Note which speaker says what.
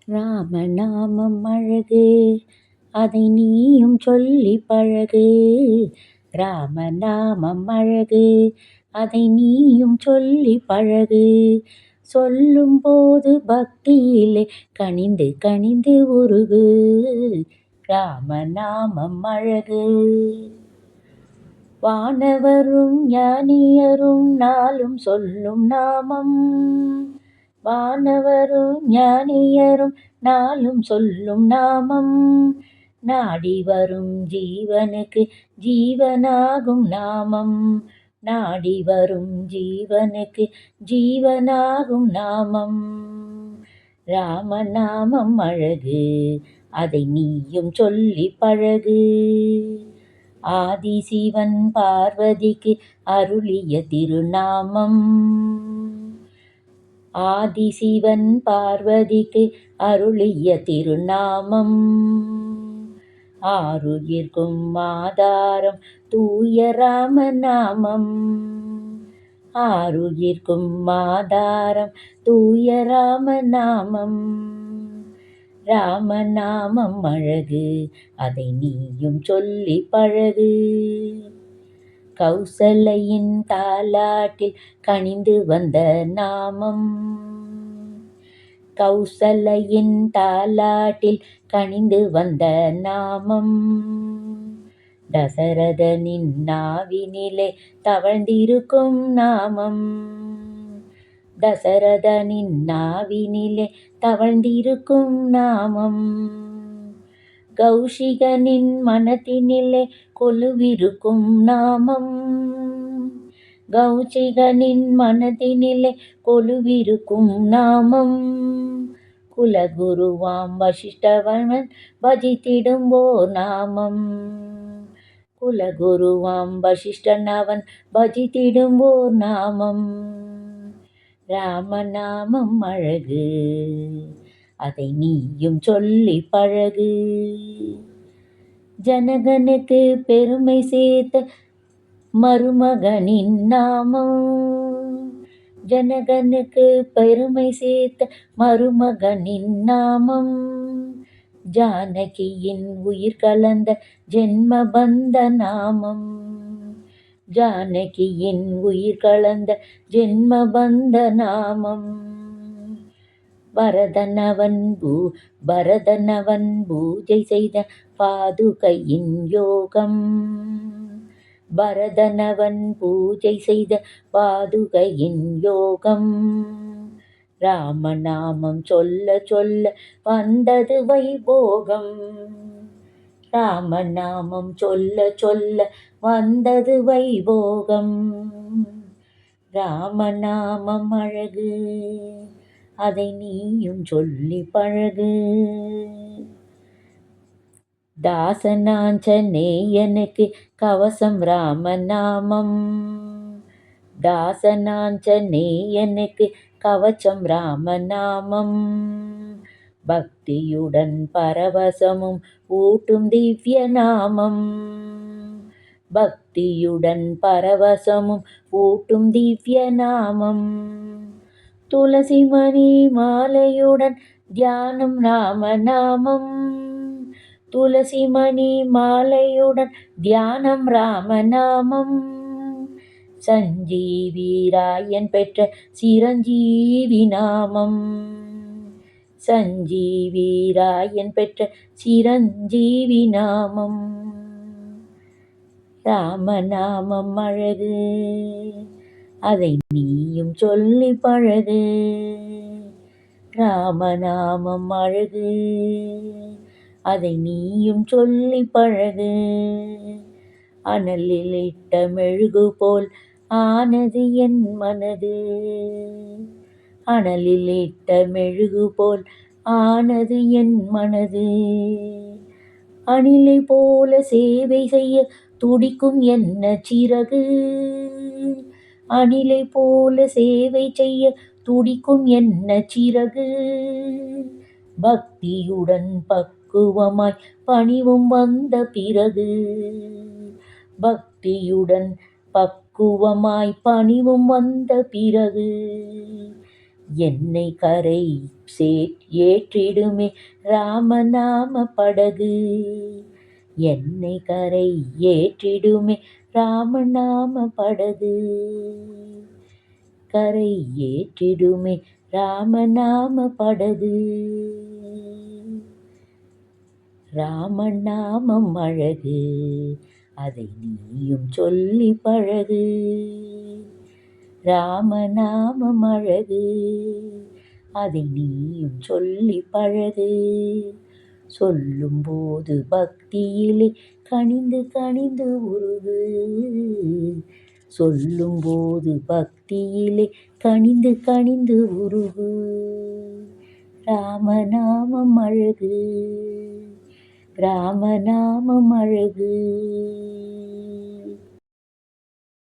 Speaker 1: ராமநாமம் அழகு, அதை நீயும் சொல்லி பழகு. ராமநாமம் அழகு, அதை நீயும் சொல்லி பழகு. சொல்லும்போது பக்தியிலே கனிந்து கனிந்து உருகு. ராமநாமம் அழகு. வானவரும் ஞானியரும் நாளும் சொல்லும் நாமம். வானவரும் ஞானியரும் நாளும் சொல்லும் நாமம். நாடி வரும் ஜீவனுக்கு ஜீவனாகும் நாமம். நாடி வரும் ஜீவனுக்கு ஜீவனாகும் நாமம். ராமநாமம் அழகு, அதை நீயும் சொல்லி பழகு. ஆதிசிவன் பார்வதிக்கு அருளிய திருநாமம். ஆதிசிவன் பார்வதிக்கு அருளிய திருநாமம். ஆருயிர்க்கும் ஆதாரம் தூய ராமநாமம். ஆருயிர்க்கும் ஆதாரம் தூய ராமநாமம். ராமநாமம் அழகு, அதை நீயும் சொல்லி பழகு. கௌசலையின் தாலாட்டில் கனிந்து வந்த நாமம். கௌசலையின் தாலாட்டில் கனிந்து வந்த நாமம். தசரதனின் நாவினிலே தவழ்ந்திருக்கும் நாமம். தசரதனின் நாவினிலே தவழ்ந்திருக்கும் நாமம். கௌஷிகனின் மனத்தினிலே கொலுவிருக்கும் நாமம். கௌஷிகனின் மனத்தினிலே கொலுவிருக்கும் நாமம். குலகுருவாம் வசிஷ்டவன் பஜித்திடும்போ நாமம். குலகுருவாம் வசிஷ்டனவன் பஜித்திடும்போ நாமம். ராமநாமம் அழகு, அதை நீயும் சொல்லி பழகு. ஜனகனுக்கு பெருமை சேர்த்த மருமகனின் நாமம். ஜனகனுக்கு பெருமை சேர்த்த மருமகனின் நாமம். ஜானகியின் உயிர் கலந்த ஜென்மபந்த நாமம். ஜானகியின் உயிர் கலந்த ஜென்மபந்த நாமம். பரதனவன் பூஜை செய்த பாதுகையின் யோகம். பரதனவன் பூஜை செய்த பாதுகையின் யோகம். ராமநாமம் சொல்ல சொல்ல வந்தது வைபோகம். ராமநாமம் சொல்ல சொல்ல வந்தது வைபோகம். ராமநாமம் அழகு, அதை நீயும் சொல்லி பழகு. தாசனாஞ்சநேயனுக்கு கவசம் ராமநாமம். தாசனாஞ்சநேயனுக்கு கவசம் ராமநாமம். பக்தியுடன் பரவசமும் ஊட்டும் திவ்ய நாமம். பக்தியுடன் பரவசமும் ஊட்டும் திவ்ய நாமம். துளசிமணி மாலையுடன் தியானம் ராமநாமம். துளசிமணி மாலையுடன் தியானம் ராமநாமம். சஞ்சீவிராயன் பெற்ற சிரஞ்சீவி நாமம். சஞ்சீவிராயன் பெற்ற சிரஞ்சீவி நாமம். ராமநாமம் அழகு, அதை நீயும் சொல்லி பழகு. ராமநாமம் அழகு, அதை நீயும் சொல்லி பழகு. அனலில் இட்ட மெழுகு போல் ஆனது என் மனது. அனலில் இட்ட மெழுகு போல் ஆனது என் மனது. அணிலை போல சேவை செய்ய துடிக்கும் என்ன சிறகு. அணிலை போல சேவை செய்ய துடிக்கும் என்ன சிறகு. பக்தியுடன் பக்குவமாய் பணிவும் வந்த பிறகு. பக்தியுடன் பக்குவமாய் பணிவும் வந்த பிறகு. என்னை கரை சே ஏற்றிடுமே ராமநாம படகு. என்னை கரை ஏற்றிடுமே ராமநாம படகு. கரை ஏற்றிடுமே ராமநாம படகு. ராமநாமம் அழகு, அதை நீயும் சொல்லி பழகு. ராமநாமம் அழகு, அதை நீயும் சொல்லி பழகு. சொல்லும்போது பக்தியிலே கனிந்து கனிந்து உருகு. சொல்லும்போது பக்தியிலே கனிந்து கனிந்து உருகு. ராமநாமம் அழகு, ராமநாமம் அழகு.